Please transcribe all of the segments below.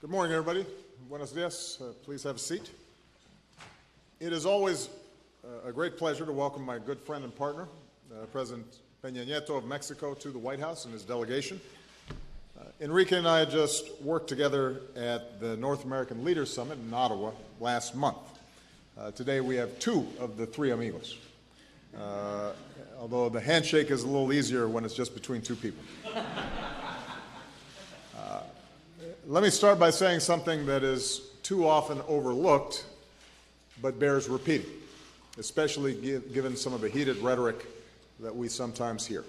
Good morning, everybody. Buenos dias. Please have a seat. It is always a great pleasure to welcome my good friend and partner, President Peña Nieto of Mexico, to the White House and his delegation. Enrique and I just worked together at the North American Leaders Summit in Ottawa last month. Today we have two of the three amigos, although the handshake is a little easier when it's just between two people. Let me start by saying something that is too often overlooked, but bears repeating, especially given some of the heated rhetoric that we sometimes hear.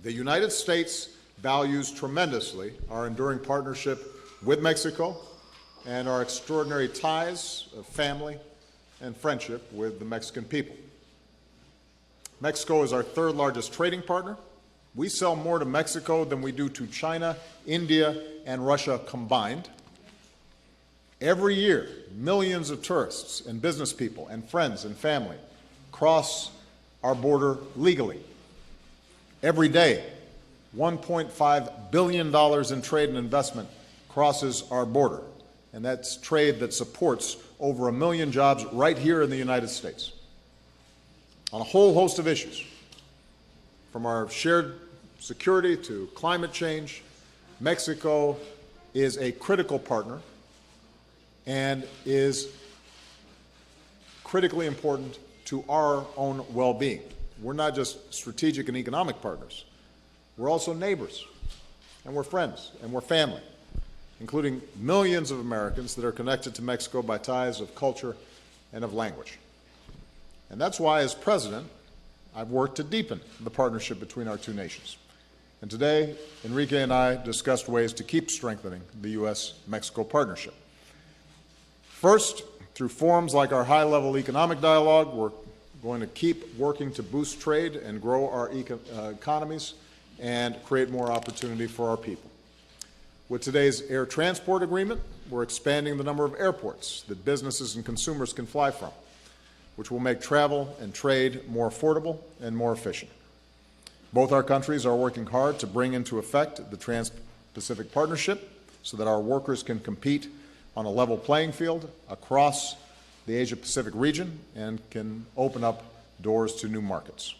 The United States values tremendously our enduring partnership with Mexico and our extraordinary ties of family and friendship with the Mexican people. Mexico is our third largest trading partner. We sell more to Mexico than we do to China, India, and Russia combined. Every year, millions of tourists and business people and friends and family cross our border legally. Every day, $1.5 billion in trade and investment crosses our border, and that's trade that supports over 1 million jobs right here in the United States on a whole host of issues, from our shared security to climate change. Mexico is a critical partner and is critically important to our own well-being. We're not just strategic and economic partners. We're also neighbors, and we're friends, and we're family, including millions of Americans that are connected to Mexico by ties of culture and of language. And that's why, as president, I've worked to deepen the partnership between our two nations. And today, Enrique and I discussed ways to keep strengthening the U.S.-Mexico partnership. First, through forums like our high-level economic dialogue, we're going to keep working to boost trade and grow our economies and create more opportunity for our people. With today's air transport agreement, we're expanding the number of airports that businesses and consumers can fly from, which will make travel and trade more affordable and more efficient. Both our countries are working hard to bring into effect the Trans-Pacific Partnership so that our workers can compete on a level playing field across the Asia-Pacific region and can open up doors to new markets.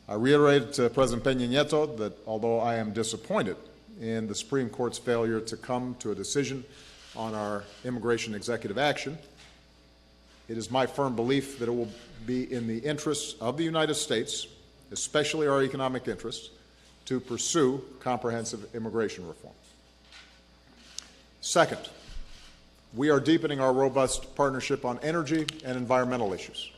I reiterated to President Peña Nieto that although I am disappointed in the Supreme Court's failure to come to a decision on our immigration executive action, it is my firm belief that it will be in the interests of the United States, especially our economic interests, to pursue comprehensive immigration reform. Second, we are deepening our robust partnership on energy and environmental issues.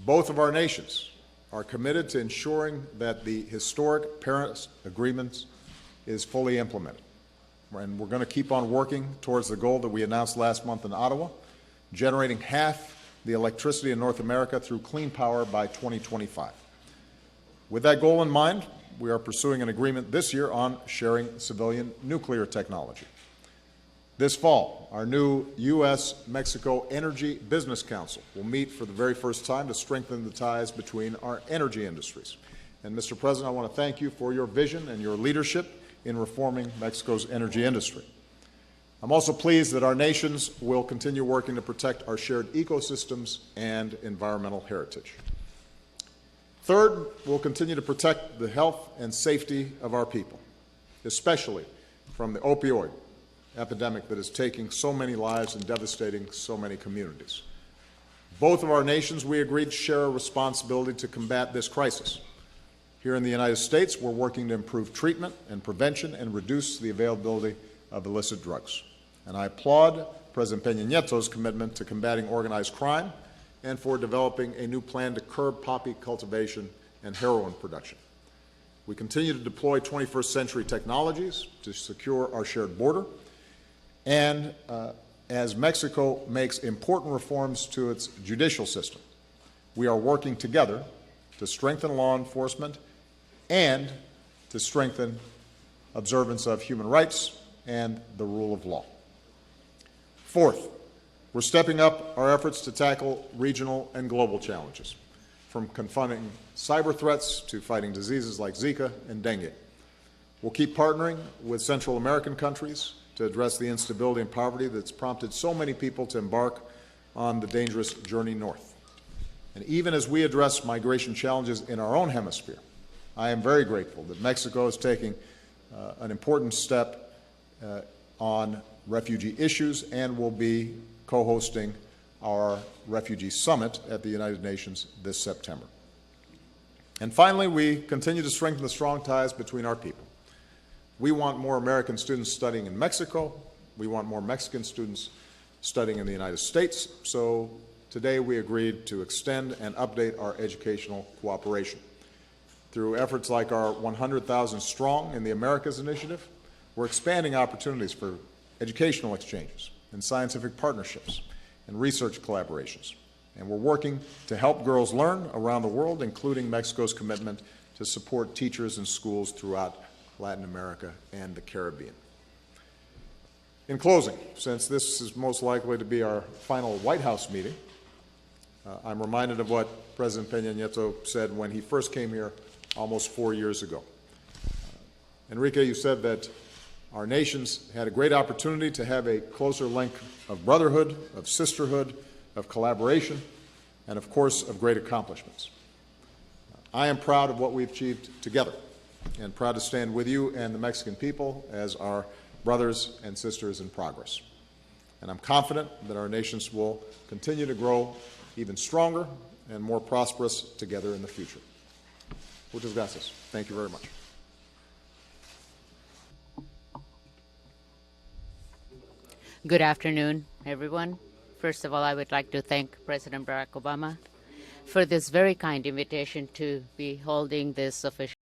Both of our nations are committed to ensuring that the historic Paris Agreement is fully implemented. And we're going to keep on working towards the goal that we announced last month in Ottawa, generating half the electricity in North America through clean power by 2025. With that goal in mind, we are pursuing an agreement this year on sharing civilian nuclear technology. This fall, our new U.S.-Mexico Energy Business Council will meet for the very first time to strengthen the ties between our energy industries. And Mr. President, I want to thank you for your vision and your leadership in reforming Mexico's energy industry. I'm also pleased that our nations will continue working to protect our shared ecosystems and environmental heritage. Third, we'll continue to protect the health and safety of our people, especially from the opioid epidemic that is taking so many lives and devastating so many communities. Both of our nations, we agreed, share a responsibility to combat this crisis. Here in the United States, we're working to improve treatment and prevention and reduce the availability of illicit drugs. And I applaud President Peña Nieto's commitment to combating organized crime and for developing a new plan to curb poppy cultivation and heroin production. We continue to deploy 21st century technologies to secure our shared border. And as Mexico makes important reforms to its judicial system, we are working together to strengthen law enforcement and to strengthen observance of human rights and the rule of law. Fourth, we're stepping up our efforts to tackle regional and global challenges, from confronting cyber threats to fighting diseases like Zika and dengue. We'll keep partnering with Central American countries to address the instability and poverty that's prompted so many people to embark on the dangerous journey north. And even as we address migration challenges in our own hemisphere, I am very grateful that Mexico is taking an important step on refugee issues and will be co-hosting our Refugee Summit at the United Nations this September. And finally, we continue to strengthen the strong ties between our people. We want more American students studying in Mexico. We want more Mexican students studying in the United States. So today we agreed to extend and update our educational cooperation. Through efforts like our 100,000 Strong in the Americas initiative, we're expanding opportunities for educational exchanges and scientific partnerships and research collaborations. And we're working to help girls learn around the world, including Mexico's commitment to support teachers in schools throughout Latin America and the Caribbean. In closing, since this is most likely to be our final White House meeting, I'm reminded of what President Peña Nieto said when he first came here almost 4 years ago. Enrique, you said that our nations had a great opportunity to have a closer link of brotherhood, of sisterhood, of collaboration, and of course of great accomplishments. I am proud of what we've achieved together and proud to stand with you and the Mexican people as our brothers and sisters in progress. And I'm confident that our nations will continue to grow even stronger and more prosperous together in the future. Muchas gracias. Thank you very much. Good afternoon, everyone. First of all, I would like to thank President Barack Obama for this very kind invitation to be holding this official